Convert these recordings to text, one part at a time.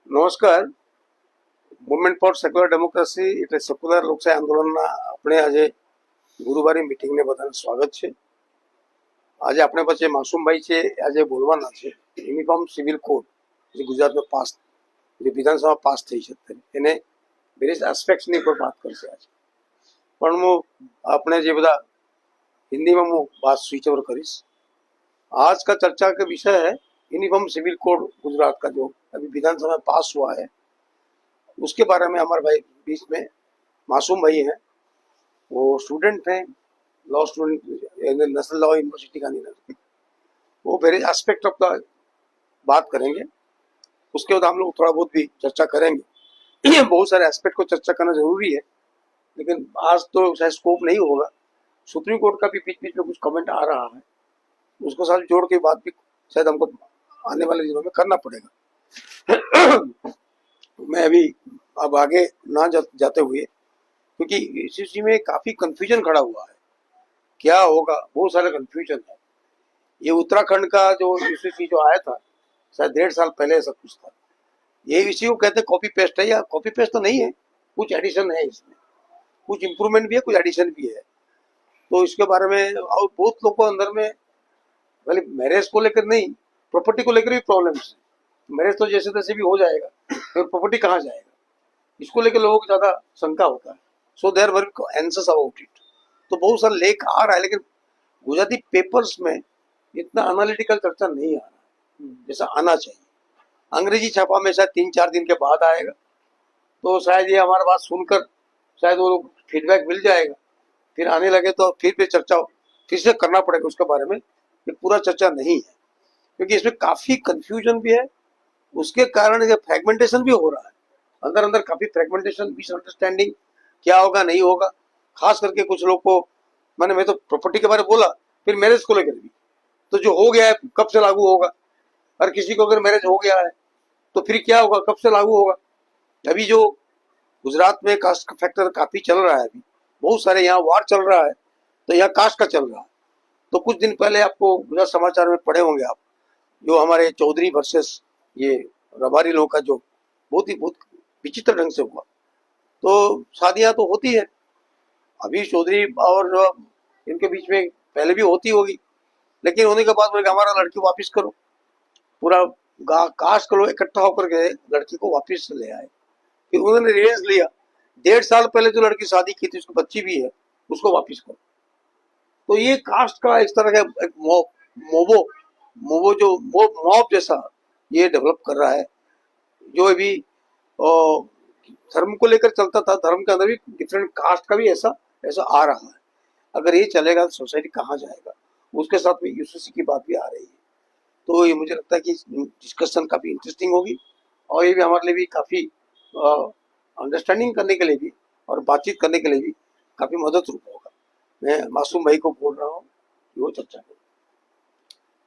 નમસ્કાર. Movement four secular democracy એટલે secular લોકશાહી આંદોલનના આપણે આજે ગુરુવારે મિટિંગને બધાને સ્વાગત છે. આજે આપણે પછી માસુમભાઈ છે આજે બોલવાના છે. યુનિફોર્મ સિવિલ કોડ જે ગુજરાતમાં પાસ જે વિધાનસભા પાસ થઈ છે એને વેરિયસ એસ્પેક્ટ્સની પર વાત કરશે આજે. પણ હું આપણે જે બધા हिंदी में मैं बात स्विच ओवर करीश. आज का चर्चा का विषय है यूनिफॉर्म सिविल कोड गुजरात का जो अभी विधानसभा में पास हुआ है उसके बारे में हमारे भाई बीच में मासूम भाई हैं. वो स्टूडेंट हैं, law student, national law university का नहीं. वो वेरियस एस्पेक्ट ऑफ द बात करेंगे. उसके बाद हम लोग थोड़ा बहुत भी चर्चा करेंगे. बहुत सारे एस्पेक्ट को चर्चा करना जरूरी है लेकिन आज तो शायद स्कोप नहीं होगा. सुप्रीम कोर्ट का भी बीच बीच में कुछ कमेंट आ रहा है, उसको साथ जोड़ के बात भी शायद हमको आने वाले दिनों में करना पड़ेगा. मैं अभी अब आगे ना जाते हुए, क्योंकि यूसीसी में काफी कंफ्यूजन खड़ा हुआ है, क्या होगा, बहुत सारे कंफ्यूजन है. ये उत्तराखंड का जो यूसीसी जो आया था शायद 1.5 साल पहले ऐसा कुछ था. ये इसी को कहते हैं कॉपी पेस्ट है, या कॉपी पेस्ट तो नहीं है, कुछ एडिशन है इसमें, कुछ इम्प्रूवमेंट भी है, कुछ एडिशन भी है. तो इसके बारे में और बहुत लोगों को अंदर में पहले मैरिज को लेकर नहीं, प्रॉपर्टी को लेकर भी प्रॉब्लम्स है. मैरिज तो जैसे तैसे भी हो जाएगा, फिर प्रॉपर्टी कहाँ जाएगा, इसको लेकर लोगों को ज्यादा शंका होता है. So there were answers about it. तो बहुत सारा लेख आ रहा है लेकिन गुजराती पेपर्स में इतना एनालिटिकल चर्चा नहीं आ रहा जैसा आना चाहिए. अंग्रेजी छापा में शायद 3-4 दिन के बाद आएगा, तो शायद ये हमारी बात सुनकर शायद वो फीडबैक मिल जाएगा, फिर आने लगे तो फिर चर्चा फिर से करना पड़ेगा उसके बारे में. ये पूरा चर्चा नहीं है क्योंकि इसमें काफी कंफ्यूजन भी है. उसके कारण ये फ्रेगमेंटेशन भी हो रहा है, अंदर अंदर काफी फ्रेगमेंटेशन, मिसअंडरस्टैंडिंग, क्या होगा नहीं होगा. खास करके कुछ लोग को मैं तो प्रॉपर्टी के बारे में बोला, फिर मैरिज को लेकर भी, तो जो हो गया है कब से लागू होगा, और किसी को अगर मैरिज हो गया है तो फिर क्या होगा, कब से लागू होगा. अभी जो गुजरात में कास्ट फैक्टर काफी चल रहा है, अभी बहुत सारे यहाँ वार चल रहा है, तो यहाँ कास्ट का चल रहा है. तो कुछ दिन पहले आपको गुजरात समाचार में पढ़े होंगे आप, जो हमारे चौधरी वर्सेस ये रबारी लोगों का जो बहुत विचित्र ढंग से हुआ. तो शादियां तो होती है अभी चौधरी और इनके बीच में पहले भी होती होगी, लेकिन होने के बाद बोले हमारा लड़की वापिस करो, पूरा कास्ट करो इकट्ठा होकर के लड़की को वापिस ले आए. फिर उन्होंने रिवेंज लिया, 1.5 साल पहले जो लड़की शादी की थी उसको बच्ची भी है, उसको वापिस करो. तो ये कास्ट का इस तरह का एक मोबो जो मॉब जैसा ये डेवलप कर रहा है, जो अभी धर्म को लेकर चलता था, धर्म के अंदर भी डिफरेंट कास्ट का भी ऐसा आ रहा है. अगर ये चलेगा तो सोसाइटी कहाँ जाएगा. उसके साथ में यूसीसी की बात भी आ रही है. तो ये मुझे लगता है कि डिस्कशन काफी इंटरेस्टिंग होगी और ये भी हमारे लिए भी काफी अंडरस्टैंडिंग करने के लिए भी और बातचीत करने के लिए भी काफी मदद रूप होगा. मैं मासूम भाई को बोल रहा हूँ कि वो चर्चा करें.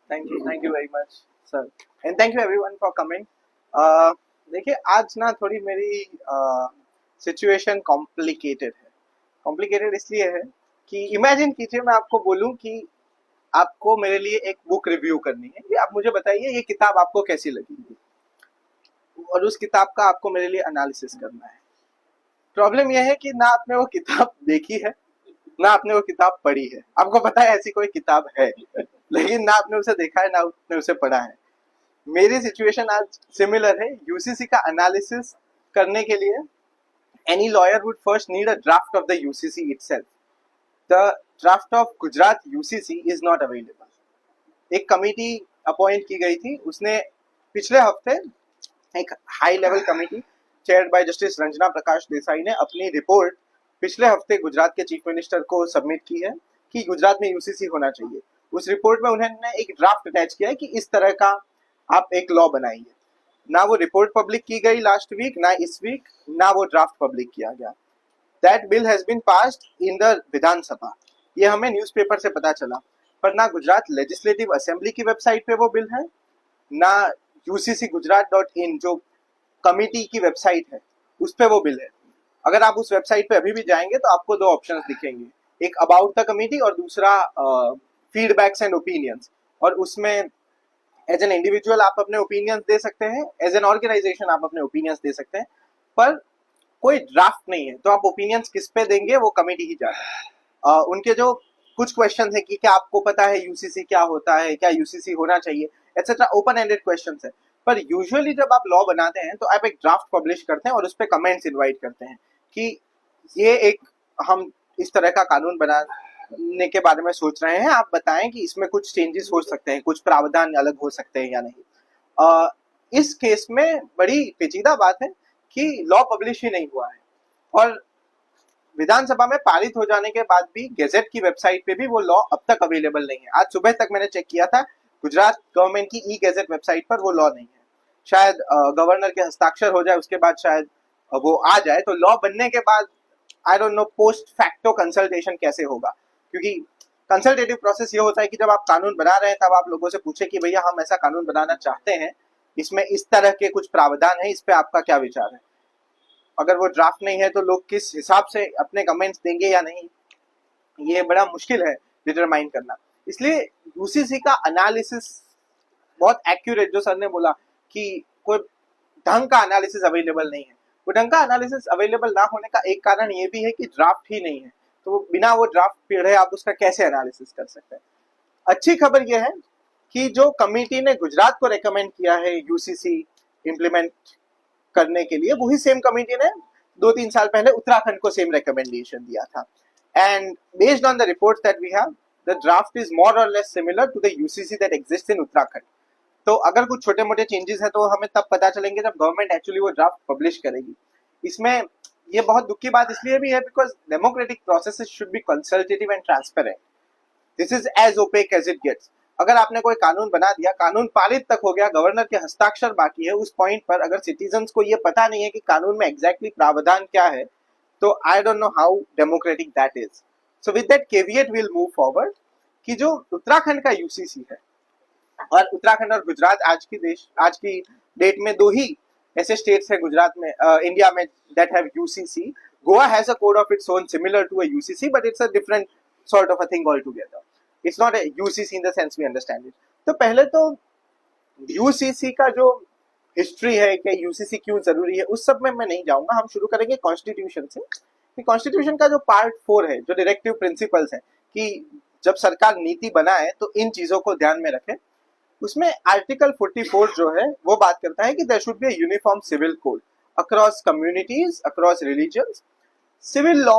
Thank you very much sir, and thank you everyone for coming. देखिए आज ना थोड़ी मेरी सिचुएशन कॉम्प्लिकेटेड है. कॉम्प्लिकेटेड इसलिए है कि इमेजिन कीजिए मैं आपको बोलूं कि आपको मेरे लिए एक बुक रिव्यू करनी है, ये आप मुझे बताइए ये किताब आपको कैसी लगी, और उस किताब का आपको मेरे लिए एनालिसिस करना है. प्रॉब्लम यह है कि ना आपने वो किताब देखी है, ना आपने वो किताब पढ़ी है. आपको पता है ऐसी कोई किताब है, लेकिन ना आपने उसे देखा है ना आपने उसे पढ़ा है. मेरी सिचुएशन आज सिमिलर है. यूसीसी का एनालिसिस करने के लिए any lawyer would first need a draft of the UCC itself. The draft of Gujarat UCC is not available. एक कमेटी अपॉइंट की गई थी, उसने पिछले हफ्ते एक high level committee chaired by justice Ranjana Prakash Desai ने अपनी रिपोर्ट पिछले हफ्ते गुजरात के चीफ मिनिस्टर को सबमिट की है कि गुजरात में यूसीसी होना चाहिए. उस रिपोर्ट में उन्होंने एक ड्राफ्ट अटैच किया है कि इस तरह का आप एक लॉ बनाइए. ना वो रिपोर्ट पब्लिक की गई लास्ट वीक, ना इस वीक, ना वो ड्राफ्ट पब्लिक किया गया. That bill has been passed in the Vidhan Sabha. ये हमें न्यूज़पेपर से पता चला, पर ना गुजरात लेजिस्लेटिव असेंबली की वेबसाइट पे वो बिल है, ना यूसीसी gujarat.in जो कमिटी की वेबसाइट है उस पे वो बिल है. अगर आप उस वेबसाइट पे अभी भी जाएंगे तो आपको दो ऑप्शंस दिखेंगे, एक अबाउट द कमिटी और दूसरा फीडबैक्स एंड ओपिनियंस. और उसमें एज एन इंडिविजुअल आप अपने ओपिनियंस दे सकते हैं, एज एन ऑर्गेनाइजेशन आप अपने ओपिनियंस दे सकते हैं, पर कोई ड्राफ्ट नहीं है तो आप ओपिनियंस किस पे देंगे वो कमेटी ही जाने। उनके जो कुछ क्वेश्चन है कि क्या आपको पता है यूसीसी क्या होता है, क्या यूसीसी होना चाहिए, एटसेट्रा, ओपन एंडेड क्वेश्चन है। पर यूजुअली जब आप लॉ बनाते हैं तो आप एक ड्राफ्ट पब्लिश करते हैं और उस पर कमेंट्स इनवाइट करते हैं कि ये एक हम इस तरह का कानून बनाने के बारे में सोच रहे हैं, आप बताएं कि इसमें कुछ चेंजेस हो सकते हैं, कुछ प्रावधान अलग हो सकते हैं या नहीं। इस केस में बड़ी पेचीदा बात है कि लॉ पब्लिश ही नहीं हुआ है और विधानसभा में पारित हो जाने के बाद भी गेजेट की वेबसाइट पे भी वो लॉ अब तक अवेलेबल नहीं है। आज सुबह तक मैंने चेक किया था, गुजरात गवर्नमेंट की ई गेजेट वेबसाइट पर वो लॉ नहीं है। शायद गवर्नर के हस्ताक्षर हो जाए उसके बाद शायद वो आ जाए, तो लॉ बनने के बाद I don't know post facto consultation कैसे होगा, क्योंकि कंसल्टेटिव प्रोसेस ये होता है कि जब आप कानून बना रहे हैं तब आप लोगों से पूछे कि भैया हम ऐसा कानून बनाना चाहते हैं, इसमें इस तरह के कुछ प्रावधान है, इस पे आपका क्या विचार है। अगर वो ड्राफ्ट नहीं है तो लोग किस हिसाब से अपने कमेंट्स देंगे या नहीं, ये बड़ा मुश्किल है डिटरमाइन करना। इसलिए यूसीसी का एनालिसिस बहुत एक्यूरेट, जो सर ने बोला कि कोई ढंग का एनालिसिस अवेलेबल नहीं है, वो ढंग का एनालिसिस अवेलेबल ना होने का एक कारण ये भी है कि ड्राफ्ट ही नहीं है, तो बिना वो ड्राफ्ट पढ़े आप उसका कैसे एनालिसिस कर सकते हैं। अच्छी खबर यह है कि जो कमेटी ने गुजरात को रेकमेंड किया है यूसीसी इम्प्लीमेंट करने के लिए, वही सेम कमेटी ने 2-3 साल पहले उत्तराखंड को सेम रिकमेंडेशन दिया था। And based on the reports that we have, the draft is more or less similar to the UCC that exist in Uttarakhand. तो अगर कुछ छोटे मोटे चेंजेस है तो हमें तब पता चलेंगे जब गवर्नमेंट एक्चुअली वो ड्राफ्ट पब्लिश करेगी। इसमें ये बहुत दुख की बात इसलिए भी है because democratic processes should be consultative and transparent. This is as opaque as it gets. अगर आपने कोई कानून बना दिया, कानून पारित तक हो गया, गवर्नर के हस्ताक्षर बाकी है, उस पॉइंट पर अगर सिटीजन्स को ये पता नहीं है कि कानून में एग्जैक्टली प्रावधान क्या है, तो I don't know how democratic that is. So with that caveat will move forward कि जो उत्तराखंड का यूसीसी है, और उत्तराखंड और गुजरात आज की डेट में दो ही ऐसे स्टेट्स है गुजरात में, इंडिया में, that have UCC. Goa has a code of its own similar to a UCC, but it's a different sort of a thing altogether. It's not a UCC in the sense we understand it. तो पहले तो UCC का जो history है कि UCC क्यों जरूरी है उस सब में मैं नहीं जाऊंगा। हम शुरू करेंगे कॉन्स्टिट्यूशन से कि कॉन्स्टिट्यूशन का जो पार्ट 4 है, जो डायरेक्टिव प्रिंसिपल्स है कि जब सरकार नीति बनाए तो इन चीजों को ध्यान में रखे, उसमें आर्टिकल 44 जो है वो बात करता है कि there should be a uniform civil code across communities, across religions. Civil law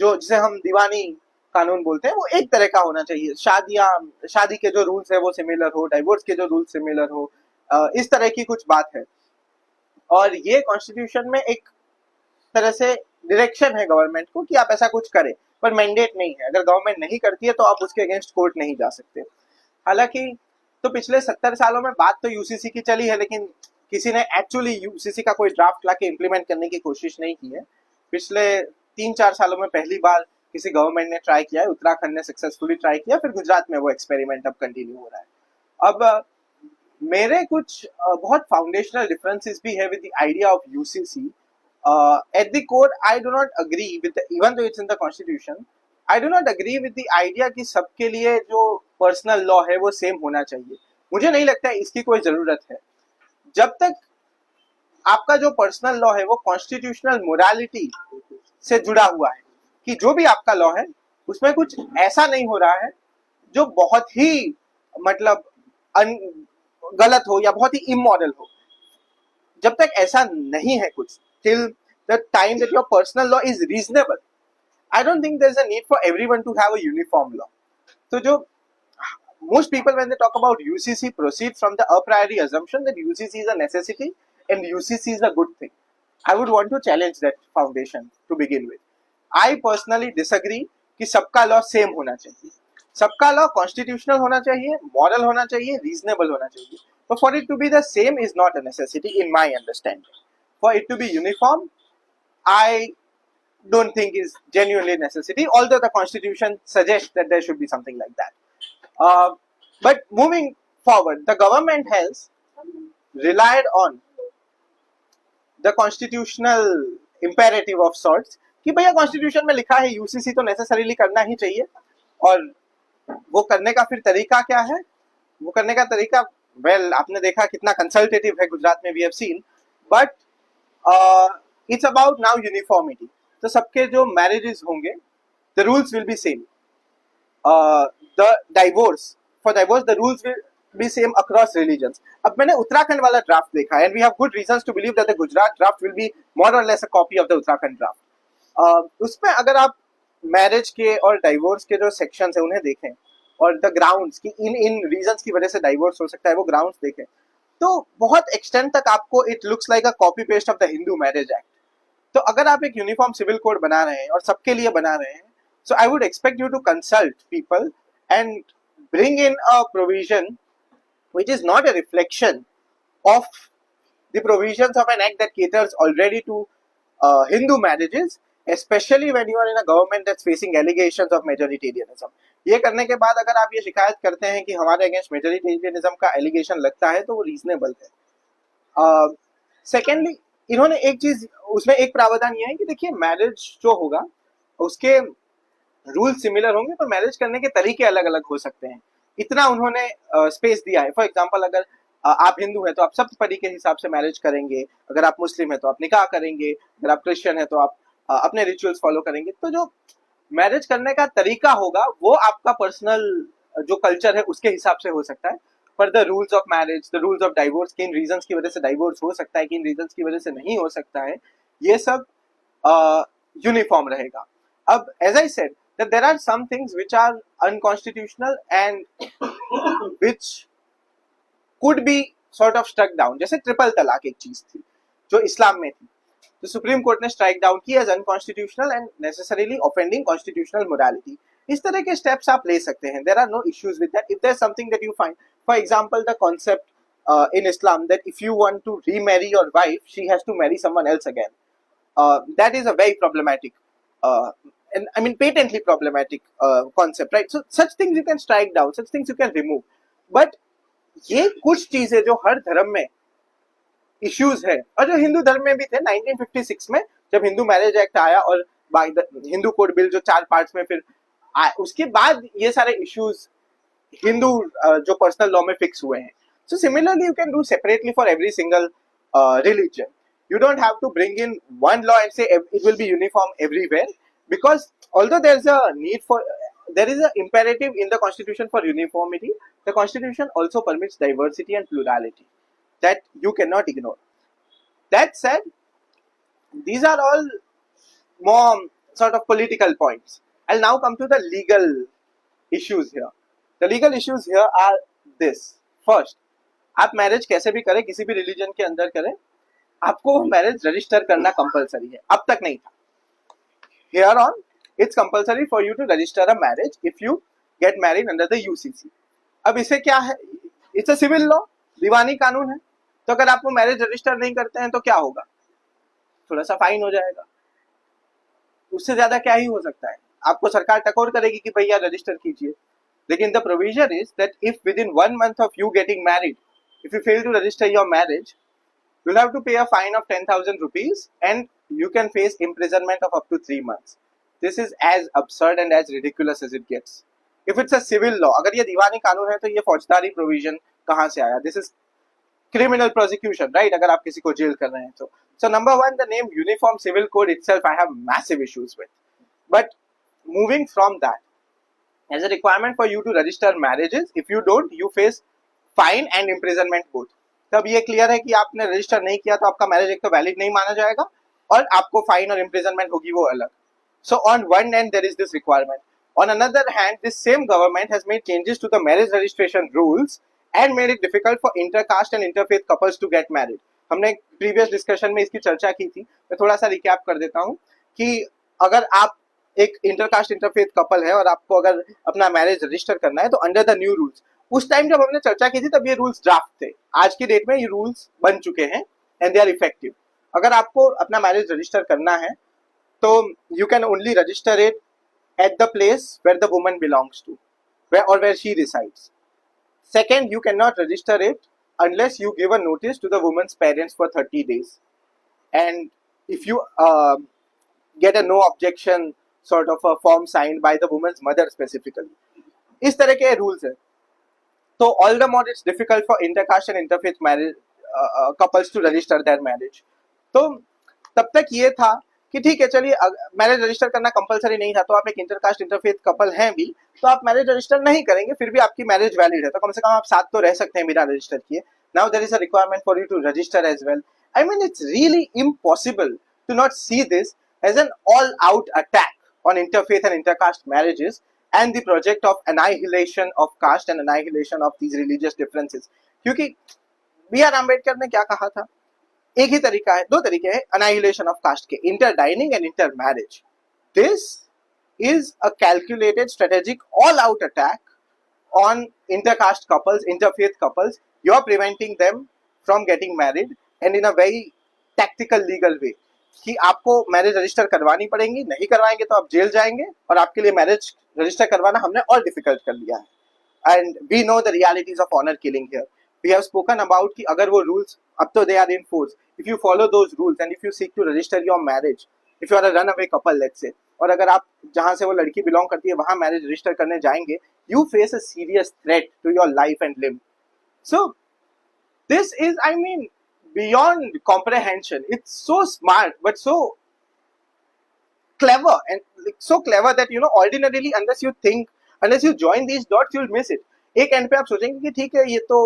जो जिसे हम दीवानी कानून बोलते हैं वो एक तरह का होना चाहिए। शादी के जो रूल्स है वो सिमिलर हो, डाइवोर्स के जो रूल्स सिमिलर हो, इस तरह की कुछ बात है। और ये कॉन्स्टिट्यूशन में एक तरह से डायरेक्शन है गवर्नमेंट को कि आप ऐसा कुछ करें, पर मैंडेट नहीं है। अगर गवर्नमेंट नहीं करती है तो आप उसके अगेंस्ट कोर्ट नहीं जा सकते। हालांकि तो पिछले 70 सालों में बात तो यूसीसी की चली है, लेकिन किसी ने एक्चुअली यूसीसी का कोई ड्राफ्ट लाके इम्प्लीमेंट करने की कोशिश नहीं की है। पिछले 3-4 सालों में पहली बार किसी गवर्नमेंट ने ट्राई किया है, उत्तराखंड ने सक्सेसफुली ट्राई किया, फिर गुजरात में वो एक्सपेरिमेंट अब कंटिन्यू हो रहा है। अब मेरे कुछ बहुत फाउंडेशनल डिफरेंसेस भी है with the idea of UCC. At the core I do not agree with, even though it's in the constitution, I do not agree with the idea कि सबके लिए जो पर्सनल लॉ है वो सेम होना चाहिए। मुझे नहीं लगता है इसकी कोई जरूरत है। जब तक आपका जो पर्सनल लॉ है वो कॉन्स्टिट्यूशनल मोरालिटी से जुड़ा हुआ है कि जो भी आपका लॉ है उसमें कुछ ऐसा नहीं हो रहा है जो बहुत ही मतलब गलत हो या बहुत ही इमोरल हो, जब तक ऐसा नहीं है कुछ, till the time that your personal law is reasonable, I don't think there's a need for everyone to have a uniform law. So जो most people when they talk about UCC proceed from the a priori assumption that UCC is a necessity and UCC is a good thing. I would want to challenge that foundation to begin with. I personally disagree कि सबका law same होना चाहिए। सबका law constitutional होना चाहिए, moral होना चाहिए, reasonable होना चाहिए। But for it to be the same is not a necessity in my understanding. For it to be uniform, I don't think is genuinely necessity, although the constitution suggests that there should be something like that. But moving forward, the government has relied on the constitutional imperative of sorts कि भैया constitution में लिखा है UCC तो necessarily करना ही चाहिए। और वो करने का फिर तरीका क्या है? वो करने का तरीका वेल आपने देखा कितना कंसल्टेटिव है गुजरात में, we have seen, but it's about now uniformity. तो सबके जो मैरिजेस होंगे, the rules will be same. The divorce, for divorce the rules will be same across religions. अब मैंने उत्तराखंड वाला ड्राफ्ट देखा, and we have good reasons to believe that the Gujarat draft will be more or less a copy of the Uttarakhand draft. उसमें अगर आप marriage के और divorce के जो सेक्शंस है उन्हें देखें, और द ग्राउंड्स की इन इन रीजंस की वजह से डाइवोर्स हो सकता है, वो ग्राउंड्स देखें, तो बहुत एक्सटेंड तक आपको it looks like a copy paste of the Hindu marriage act. तो अगर आप एक यूनिफॉर्म सिविल कोड बना रहे हैं और सबके लिए बना रहे हैं, so I would expect you to consult people and bring in a provision which is not a reflection of the provisions of an act that caters already to Hindu marriages, especially when you are in a government that's facing allegations of majoritarianism. ये करने के बाद अगर आप ये शिकायत करते हैं कि हमारे अगेंस्ट मेजोरिटेरियनिज्म का एलिगेशन लगता है, तो वो रीजनेबल है. सेकेंडली इन्होंने एक चीज उसमें एक प्रावधान ये है कि देखिए मैरिज जो होगा उसके रूल सिमिलर होंगे, पर मैरिज करने के तरीके अलग अलग हो सकते हैं. इतना उन्होंने स्पेस दिया है. फॉर एग्जांपल अगर आप हिंदू हैं तो आप सप्तपदी के हिसाब से मैरिज करेंगे, अगर आप मुस्लिम हैं तो आप निकाह करेंगे, अगर आप क्रिश्चियन हैं तो आप अपने रिचुअल्स फॉलो करेंगे. तो जो मैरिज करने का तरीका होगा वो आपका पर्सनल जो कल्चर है उसके हिसाब से हो सकता है, पर the rules of marriage, the rules of divorce, किन रीजंस की वजह से डाइवोर्स हो सकता है, किन रीजंस की वजह से नहीं हो सकता है, ये सब यूनिफॉर्म रहेगा. अब as I said that there are some things which are unconstitutional and which could be sort of struck down. जैसे ट्रिपल तलाक एक चीज थी जो इस्लाम में थी, तो सुप्रीम कोर्ट ने स्ट्राइक डाउन की as unconstitutional and necessarily offending constitutional morality. इस तरह के स्टेप्स आप ले सकते हैं. There are no issues with that. If there is something that you find, for example the concept in Islam that if you want to remarry your wife, she has to marry someone else again. That is a very problematic and I mean patently problematic concept, right? So such things you can strike down, such things you can remove. But ये कुछ चीजें जो हर धर्म में issues है, और जो हिंदू धर्म में भी थे 1956 में जब हिंदू मैरिज एक्ट आया और हिंदू कोड बिल जो 4 पार्ट्स में फिर उसके बाद ये सारे इश्यूज हिंदू जो पर्सनल लॉ में फिक्स हुए हैं. So similarly you can do separately for every single religion. You don't have to bring in one law and say it will be uniform everywhere, because although there is an imperative in the constitution for uniformity, the constitution also permits diversity and plurality that you cannot ignore. That said, these are all more sort of political points. I'll now come to the legal issues here. The legal issues here are this. First, आप marriage कैसे भी करें, किसी भी religion के अंदर करें, आपको मैरिज रजिस्टर करना कंपलसरी है. अब तक नहीं था. Here on, it's compulsory for you to register a marriage if you get married under the UCC. अब इसे क्या है? It's a civil law, दीवानी कानून है. तो अगर आप वो मैरिज रजिस्टर नहीं करते हैं तो क्या होगा? थोड़ा सा फाइन हो जाएगा. उससे ज्यादा क्या ही हो सकता है? आपको सरकार टकोर करेगी कि भैया रजिस्टर कीजिए. लेकिन the provision is that if within 1 month of you getting married, if you fail to register your marriage, you'll have to pay a fine of 10,000 rupees and you can face imprisonment of up to 3 months. This is as absurd and as ridiculous as it gets. If it's a civil law, अगर ये दीवानी कानून है तो ये फौजदारी provision कहाँ से आया? This is criminal prosecution, right? अगर आप किसी को जेल कर रहे हैं तो. So number one, the name Uniform Civil Code itself I have massive issues with. But moving from that, as a requirement for you to register marriages, if you don't, you face fine and imprisonment both. तब ये clear है कि आपने register नहीं किया तो आपका marriage एक तो वैलिड नहीं माना जाएगा और आपको फाइन और इम्प्रिजनमेंट होगी वो अलग. So on one end there is this requirement. On another hand, this same government has made changes to the marriage registration rules and made it difficult for intercaste and interfaith couples to get married. हमने previous discussion में इसकी चर्चा की थी. मैं थोड़ा सा recap कर देता हूँ कि अगर आप एक इंटरकास्ट इंटरफेथ कपल है और आपको अगर अपना मैरिज रजिस्टर करना है तो अंडर द न्यू रूल्स, उस टाइम जब हमने चर्चा की थी तब ये रूल्स ड्राफ्ट थे. आज की डेट में ये रूल्स बन चुके हैं एंड दे आर इफेक्टिव. अगर आपको अपना मैरिज रजिस्टर करना है तो you can only register it at the place where the woman belongs to or where she resides. Second, you can not register it unless you give a notice to the woman's parents for 30 days. And if you get a no objection sort of a form signed by the woman's mother specifically. इस तरह के rules है. तो all the more it's difficult for intercaste and interfaith marriage couples to register their marriage. तो तब तक ये था कि ठीक है चलिए मैरिज रजिस्टर करना कंपलसरी नहीं था, तो आप एक इंटरकास्ट इंटरफेथ कपल हैं भी तो आप मैरिज रजिस्टर नहीं करेंगे, फिर भी आपकी मैरिज वैलिड है, तो कम से कम आप साथ तो रह सकते हैं बिना रजिस्टर किए. Now there is a requirement for you to register as well. I mean it's really impossible to not see this as an all out attack on interfaith and intercaste marriages and the project of annihilation of caste and annihilation of these religious differences. क्योंकि B are Ambedkar ने क्या कहा था, एक ही तरीका है, दो तरीके हैं annihilation of caste के, interdining and intermarriage. This is a calculated strategic all out attack on intercaste couples, interfaith couples. You are preventing them from getting married and in a very tactical legal way. कि आपको marriage register करवानी पड़ेगी, नहीं करवाएंगे तो आप jail जाएंगे, और आपके लिए मैरिज रजिस्टर करवाना हमने और डिफिकल्ट कर लिया है. And we know the realities of honour killing here. We have spoken about कि अगर वो रूल्स अब तो they are in force, if you follow those rules and if you seek to register your marriage, if you are a runaway couple let's say, और अगर आप जहां से वो लड़की बिलोंग करती है वहां मैरिज रजिस्टर करने जाएंगे, you face a serious threat to your life and live. So this is, I mean, beyond comprehension. It's so smart but so clever, and so clever that ordinarily unless you join these dots you'll miss it. एक and पे आप सोचेंगे कि ठीक है ये तो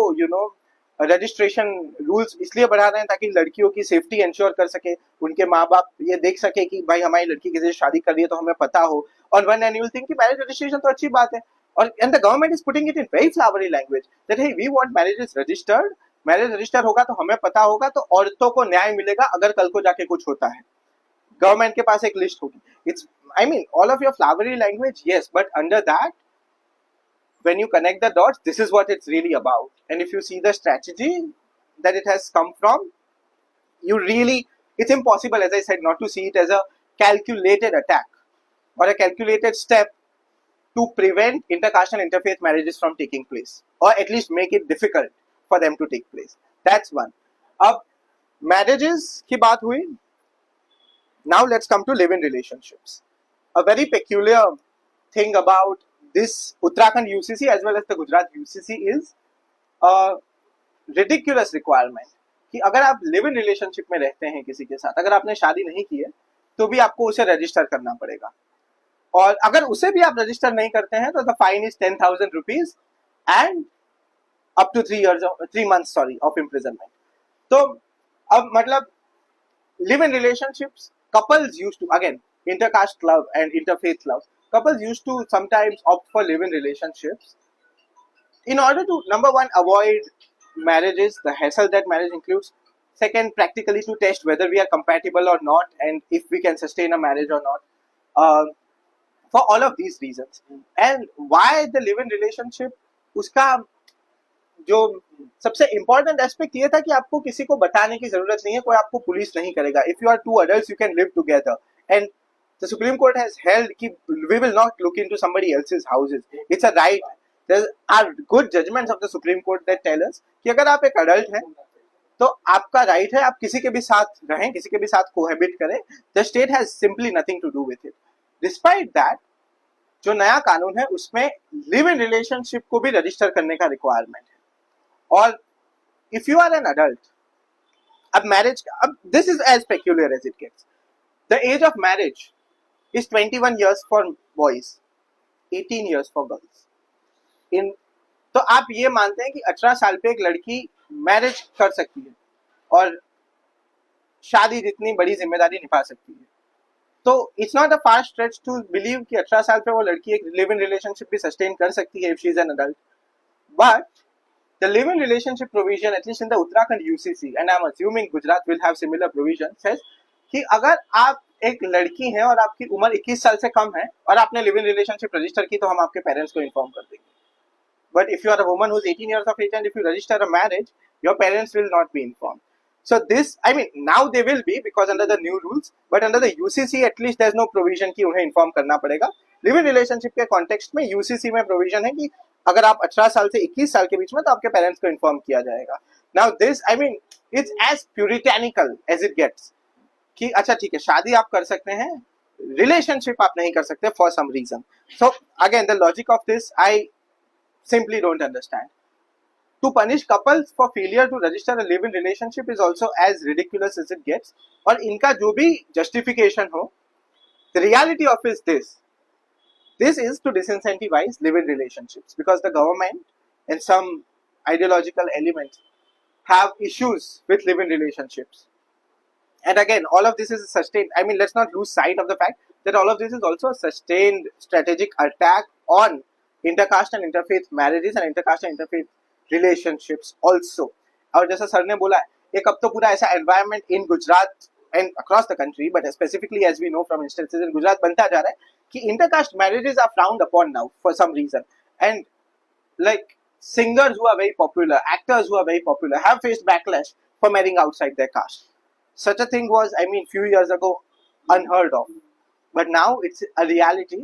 registration rules इसलिए बढ़ा रहे हैं ताकि लड़कियों की सेफ्टी इंश्योर कर सके, उनके माँ बाप ये देख सके कि भाई हमारी लड़की किसी से शादी कर रही है तो हमें पता हो. और one and you will think कि मैरिज रजिस्ट्रेशन तो अच्छी बात है, और and the government is putting it in very flowery language that hey we want marriages registered. Marriage register होगा तो हमें पता होगा, तो औरतों को न्याय मिलेगा अगर कल को जाके कुछ होता है. गवर्नमेंट के पास एक लिस्ट होगी. It's, I mean, all of your flowery language, yes, but under that when you connect the dots, this is what it's really about. And if you see the strategy that it has come from, you really, it's impossible, as I said, not to see it as a calculated attack or a calculated step to prevent intercaste and interfaith marriages from taking place, or at least make it difficult for them to take place. That's one. अब marriages की बात हुई. Now let's come to live-in relationships. A very peculiar thing about this Uttarakhand UCC as well as the Gujarat UCC is a ridiculous requirement कि अगर आप live-in relationship में रहते हैं किसी के साथ, अगर आपने शादी नहीं की है तो भी आपको उसे रजिस्टर करना पड़ेगा, और अगर उसे भी आप रजिस्टर नहीं करते हैं तो the fine is 10,000 rupees and up to 3 months of imprisonment. तो अब मतलब live-in relationships, couples used to, again, intercaste love and interfaith love, couples used to sometimes opt for live-in relationships in order to, number one, avoid marriages, the hassle that marriage includes. Second, practically to test whether we are compatible or not, and if we can sustain a marriage or not. For all of these reasons. And why the live-in relationship, उसका जो सबसे important aspect ये था कि आपको किसी को बताने की जरूरत नहीं है, कोई आपको पुलिस नहीं करेगा. If you are two adults you can live together, and the supreme court has held कि we will not look into somebody else's houses. It's a right. There are good judgments of the supreme court that tell us कि अगर आप एक adult हैं तो आपका right है आप किसी के भी साथ रहें, किसी के भी साथ कोहैबिट करें. The state has simply nothing to do with it. Despite that, जो नया कानून है उसमें लिव इन रिलेशनशिप को भी रजिस्टर करने का रिक्वायरमेंट है. और if you are an adult, अब मैरिज, अब this is as peculiar as it gets. The age of marriage is 21 years for boys, 18 years for girls. इन तो आप ये मानते हैं कि 18 साल पे एक लड़की मैरिज कर सकती है और शादी जितनी बड़ी जिम्मेदारी निभा सकती है. तो it's not a far stretch to believe कि 18 साल पे वो लड़की एक लिव इन रिलेशनशिप भी सस्टेन कर सकती है if she is an adult. But the live in relationship provision, at least in the Uttarakhand UCC, and I am assuming Gujarat will have similar provision, says कि अगर आप एक लड़की हैं और आपकी उम्र 21 साल से कम है और आपने लिव इन रिलेशनशिप रजिस्टर की तो हम आपके पेरेंट्स को इन्फॉर्म कर देंगे. But if you are a woman who's 18 years of age and if you register a marriage, your parents will not be informed. So this, I mean, now they will be because under the new rules, but under the UCC at least there's no provision कि उन्हें inform करना पड़ेगा. Live-in relationship के context में UCC में provision है कि अगर आप 18 साल से 21 साल के बीच में तो आपके parents को inform किया जाएगा. Now this, I mean, it's as puritanical as it gets. कि अच्छा ठीक है, शादी आप कर सकते हैं, relationship आप नहीं कर सकते for some reason. So again, the logic of this, I simply don't understand. to punish couples for failure to register a live-in relationship is also as ridiculous as it gets. और इनका जो भी justification हो, the reality of is this is to disincentivize live-in relationships because the government and some ideological elements have issues with live-in relationships. And again, all of this is sustained. I mean, let's not lose sight of the fact that all of this is also a sustained strategic attack on intercaste and interfaith marriages and intercaste and interfaith relationships also. और जैसा sir ने बोला एक अब तो पूरा ऐसा environment in Gujarat and across the country, but specifically as we know from instances in Gujarat बनता जा रहा है कि intercaste marriages are frowned upon now for some reason. And like singers who are very popular, actors who are very popular have faced backlash for marrying outside their caste. Such a thing was, I mean, few years ago unheard of. But now it's a reality.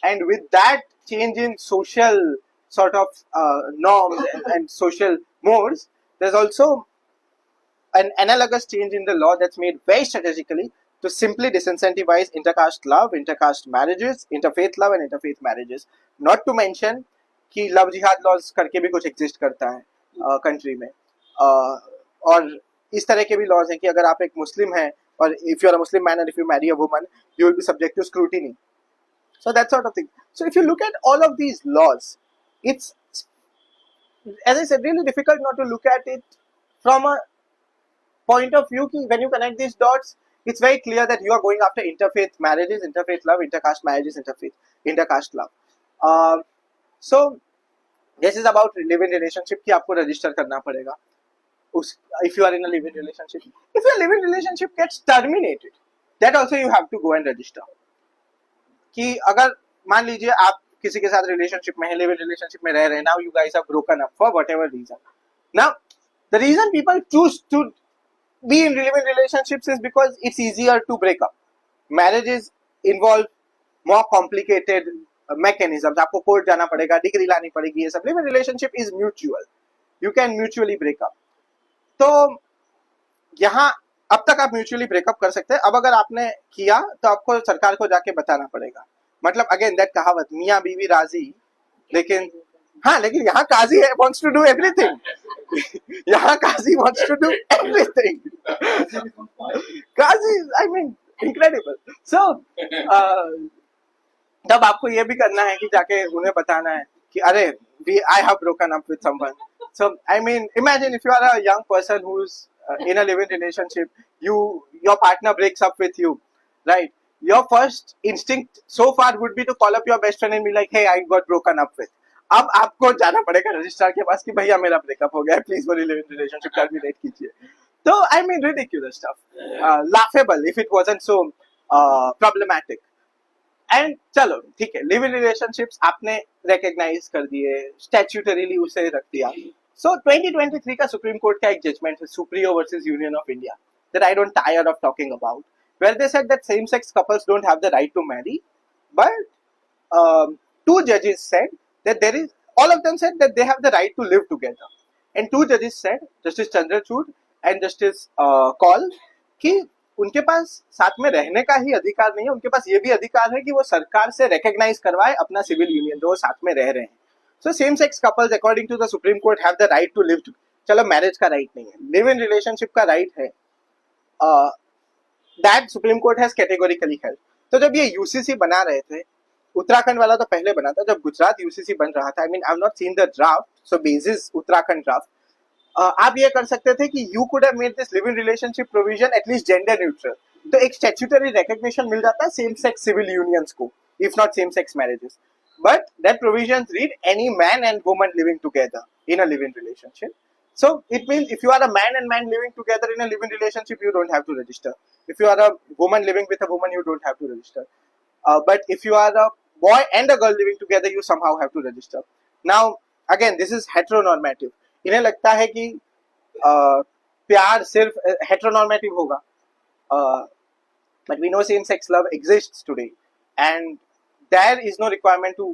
And with that change in social sort of norms and social modes, there's also an analogous change in the law that's made very strategically to simply disincentivize intercaste love, intercaste marriages, interfaith love and interfaith marriages. Not to mention कि love जिहाद laws करके भी कुछ exist करता है country में और इस तरह के भी लॉज हैं कि अगर आप एक मुस्लिम हैं और if you are a Muslim man and if you marry a woman you will be subject to scrutiny so that sort of thing. So if you look at all of these laws, it's, as I said, really difficult not to look at it from a point of view ki when you connect these dots, it's very clear that you are going after interfaith marriages, interfaith love, intercaste marriages, intercaste love. So this is about live-in relationship कि आपको register करना पड़ेगा. If you are in a live-in relationship, if your live-in relationship gets terminated, that also you have to go and register. कि अगर मान लीजिए आप किसी के साथ रिलेशनशिप में है, लिव इन रिलेशनशिप में रह रहे हैं, now you guys have broken up for whatever reason. Now the reason people choose to be in live in relationships is because it's easier to break up. Marriages involve more complicated mechanisms. आपको court जाना पड़ेगा, degree लानी पड़ेगी, ये सब. Live in relationship is mutual, you can mutually break up. तो यहाँ अब तक आप म्यूचुअली ब्रेकअप कर सकते हैं. अब अगर आपने किया तो आपको सरकार को जाके बताना पड़ेगा. मतलब अगेन दैट कहावत मियाँ बीवी राजी, लेकिन हाँ, लेकिन यहाँ काजी है वांट्स टू डू एवरीथिंग. यहाँ qazi wants to do everything. Qazi, I mean incredible. So तब आपको ये भी करना है कि जाके उन्हें बताना है कि अरे I have broken up with someone. So I mean, imagine if you are a young person who's in a live-in relationship, your partner breaks up with you, right? Your first instinct so far would be to call up your best friend and be like, "Hey, I got broken up with." अब आपको जाना पड़ेगा registrar के पास कि भैया मेरा breakup हो गया है, प्लीज मेरी लिव-इन रिलेशनशिप टर्मिनेट कीजिए. तो I mean ridiculous stuff, laughable if it wasn't so problematic. And चलो ठीक है, लिव इन रिलेशनशिप्स आपने रिकॉग्नाइज कर दिए, स्टैट्यूटरीली उसे रख दिया. सो 2023 का सुप्रीम कोर्ट का एक जजमेंट है, Supriyo versus Union of India, that I don't tire of talking about, where they said that same sex couples don't have the right to marry, but two judges said that there is, all of them said that they have the right to live together. And two judges said, Justice Chandrachud and Justice Kaul, कि उनके पास साथ में रहने का ही अधिकार नहीं है, उनके पास ये भी अधिकार है कि वो सरकार से रिकॉग्नाइज करवाए अपना सिविल यूनियन जो साथ में रह रहे हैं. So same sex couples according to the supreme Court have the right to live. चलो मैरिज का राइट नहीं है, लिव इन रिलेशनशिप का राइट है. That Supreme court has categorically held. तो जब ये यूसीसी बना रहे थे, उत्तराखंड वाला तो पहले बना था, जब गुजरात यूसीसी बन रहा था, I mean I have not seen the draft, so basis Uttarakhand draft, आप ये कर सकते थे कि you could have made this live in relationship provision at least gender neutral. तो एक स्टैट्यूटरी रिकॉग्निशन मिल जाता है सेम सेक्स सिविल यूनियंस को, if not same sex marriages. But that provisions read any man and woman living together in a live in relationship. So it means if you are a man and man living together in a live-in relationship, you don't have to register. If you are a woman living with a woman, you don't have to register. But if you are a boy and a girl living together, you somehow have to register. Now, again, this is heteronormative. इन्हें लगता है कि प्यार सिर्फ heteronormative होगा. But we know same-sex love exists today, and there is no requirement to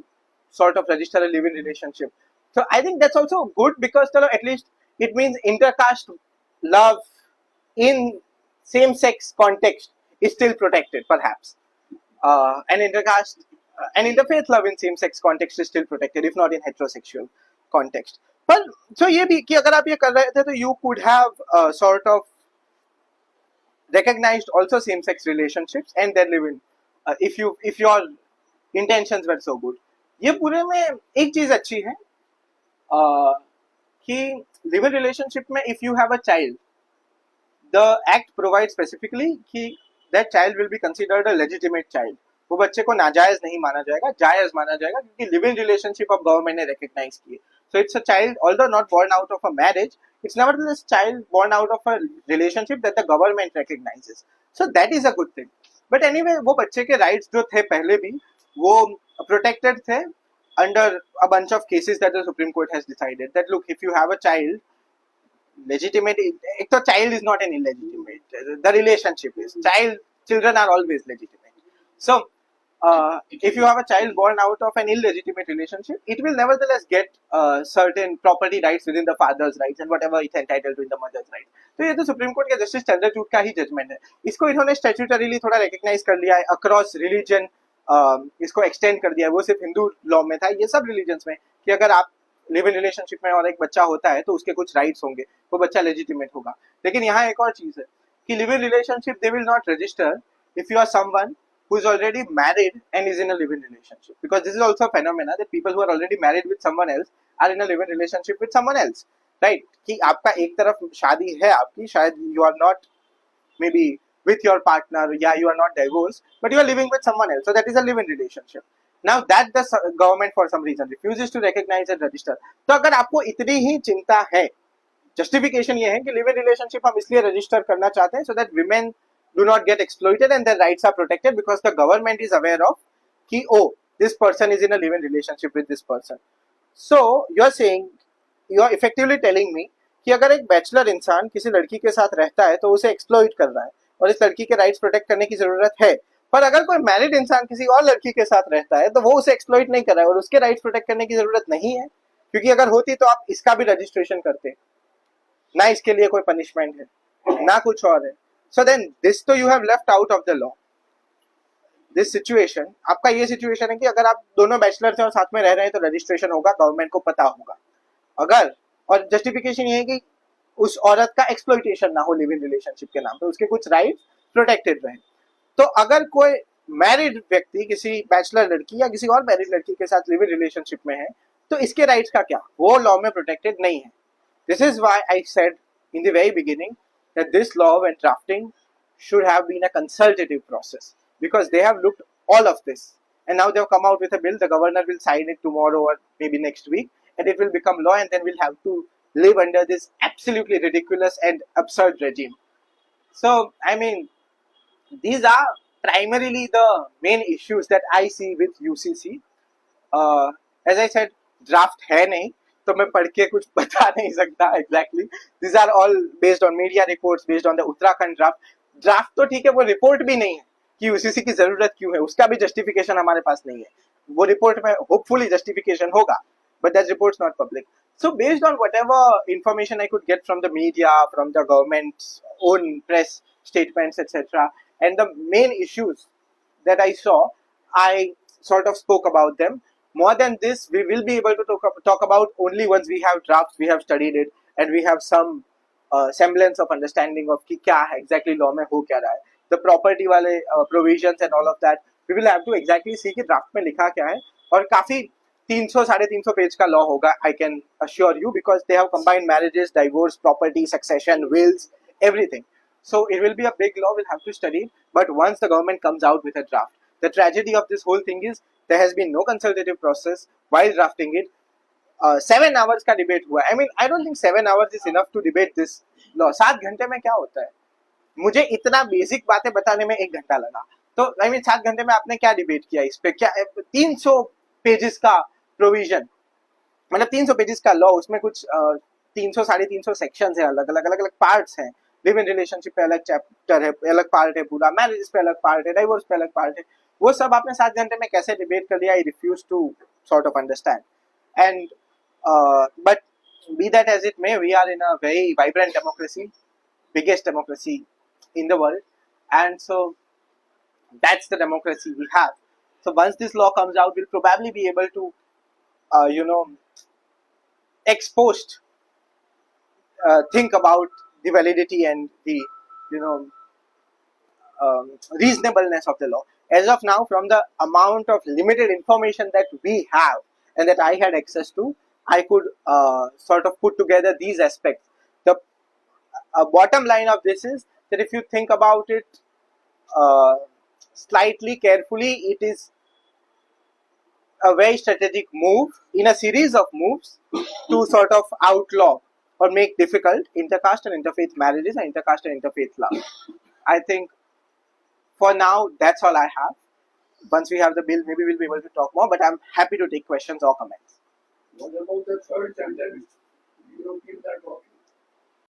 sort of register a live-in relationship. So I think that's also good because at least it means intercaste love in same-sex context is still protected, perhaps. And intercaste and interfaith love in same-sex context is still protected, if not in heterosexual context. पर so ये भी कि अगर आप ये कर रहे थे तो you could have sort of recognized also same sex relationships and then live in if your intentions were so good. ये पूरे में एक चीज अच्छी है कि लिव इन रिलेशनशिप में if you have a child the act provide specifically कि that child will be considered a legitimate child. वो बच्चे को नाजायज नहीं माना जाएगा, जायज माना जाएगा, क्योंकि live in relationship of government ने रिकग्नाइज किए. So it's a child, although not born out of a marriage, it's nevertheless child born out of a relationship that the government recognizes. So that is a good thing. But anyway, वो बच्चे के rights जो थे पहले भी वो protected थे under a bunch of cases that the Supreme Court has decided that look, if you have a child, legitimate, एक तो child is not an illegitimate, the relationship is children are always legitimate. So if you have a child born out of an illegitimate relationship, it will nevertheless get certain property rights within the father's rights and whatever it's entitled to in the mother's rights. तो ये तो Supreme court के justice Chandrachud का ही judgement है. इसको इन्होंने स्टैट्यूटरीली थोड़ा recognise कर लिया है अक्रॉस रिलीजन. इसको एक्सटेंड कर दिया है. वो सिर्फ हिंदू लॉ में था, ये सब रिलीजन्स में कि अगर आप लिव इन रिलेशनशिप में और एक बच्चा होता है तो उसके कुछ राइट्स होंगे, वो बच्चा लेजिटिमेट होगा. लेकिन यहाँ एक और चीज है कि live in relationship they will not register if you are someone who is already married and is in a live-in relationship, because this is also a phenomena that people who are already married with someone else are in a live-in relationship with someone else, right? कि आपका एक तरफ शादी है आपकी, शायद you are not maybe with your partner, yeah, you are not divorced, but you are living with someone else, so that is a live-in relationship. Now that the government for some reason refuses to recognize and register. तो अगर आपको इतनी ही चिंता है, justification ये है कि live in relationship हम इसलिए रजिस्टर करना चाहते हैं so that women do not get exploited and their rights are protected because the government is aware of कि oh, this person is in a live-in relationship with this person. So you are saying, you are effectively telling me कि अगर एक bachelor इंसान किसी लड़की के साथ रहता है तो उसे एक्सप्लॉइट कर रहा है और इस लड़की के राइट्स प्रोटेक्ट करने की जरूरत है. पर अगर कोई मैरिड इंसान किसी और लड़की के साथ रहता है तो वो उसे एक्सप्लॉइट नहीं कर रहा है और उसके राइट्स प्रोटेक्ट करने की जरूरत नहीं है, क्योंकि अगर होती तो आप इसका भी रजिस्ट्रेशन करते ना, इसके लिए कोई पनिशमेंट है ना कुछ और है. So then this तो you have left out of the law. This situation, आपका ये सिचुएशन है कि अगर आप दोनों बैचलर थे और साथ में रह रहे हैं तो रजिस्ट्रेशन होगा, गवर्नमेंट को पता होगा. अगर और जस्टिफिकेशन ये है कि उस औरत का एक्सप्लॉइटेशन ना हो लिव इन रिलेशनशिप के नाम पे, उसके कुछ राइट्स प्रोटेक्टेड रहे. तो अगर कोई मैरिड व्यक्ति किसी बैचलर लड़की या किसी और मैरिड लड़की के साथ लिव इन रिलेशनशिप में है तो इसके राइट्स का क्या, वो लॉ में प्रोटेक्टेड नहीं है. This is why I said in the very beginning that this law when drafting should have been a consultative process, because they have looked all of this and now they have come out with a bill. The governor will sign it tomorrow or maybe next week and it will become law, and then we'll have to live under this absolutely ridiculous and absurd regime. So I mean, these are primarily the main issues that I see with UCC. As I said, draft है नहीं तो मैं पढ़ के कुछ बता नहीं सकता exactly. This are all based on media reports, based on the Uttarakhand draft. Draft तो ठीक है, वो रिपोर्ट भी नहीं है कि यूसीसी की जरूरत क्यों है, उसका भी जस्टिफिकेशन हमारे पास नहीं है. वो रिपोर्ट में होपफुली जस्टिफिकेशन होगा, but that reports not public. So based on whatever information I could get from the media, from the government's own press statements, etc., and the main issues that I saw, I sort of spoke about them. More than this, we will be able to talk about only once we have drafts, we have studied it, and we have some semblance of understanding of कि क्या है exactly law में हो क्या रहा है. The property वाले provisions and all of that, we will have to exactly see कि draft में लिखा क्या है. और काफी 300-350 पेज का लॉ होगा, I can assure you, because they have combined marriages, divorce, property, succession, wills, everything. So it will be a big law, we'll have to study. But once the government comes out with a draft, the tragedy of this whole thing is there has been no consultative process while drafting it. 7 hours का debate हुआ. I mean, I don't think 7 hours is enough to debate this law. 7 घंटे में क्या होता है? मुझे इतना basic बातें बताने में 1 घंटा लगा. तो I mean, 7 घंटे में आपने क्या डिबेट किया इस पे? क्या 300 पेजेस का प्रोविजन, मतलब 300 पेजेस का लॉ, उसमें कुछ 300-350 सेक्शंस है, अलग अलग पार्ट्स हैं. लिव इन रिलेशनशिप पे अलग चैप्टर है, अलग पार्ट है पूरा, मैरिज पे अलग पार्ट है, डाइवोर्स पे अलग पार्ट है. वो सब आपने 7 घंटे में कैसे डिबेट कर लिया? I refuse to sort of understand. And but be that as it may, we are in a very vibrant democracy, biggest democracy in the world, and so that's the democracy we have. So once this law comes out, we'll probably be able to ex post think about the validity and the you know reasonableness of the law. As of now, from the amount of limited information that we have and that I had access to, I could sort of put together these aspects. The bottom line of this is that if you think about it uh, slightly carefully, it is a very strategic move in a series of moves to sort of outlaw or make difficult intercaste and interfaith marriages and intercaste and interfaith love. I think for now that's all I have. Once we have the bill, maybe we'll be able to talk more, but I'm happy to take questions or comments. What about the third gender? You don't give that option.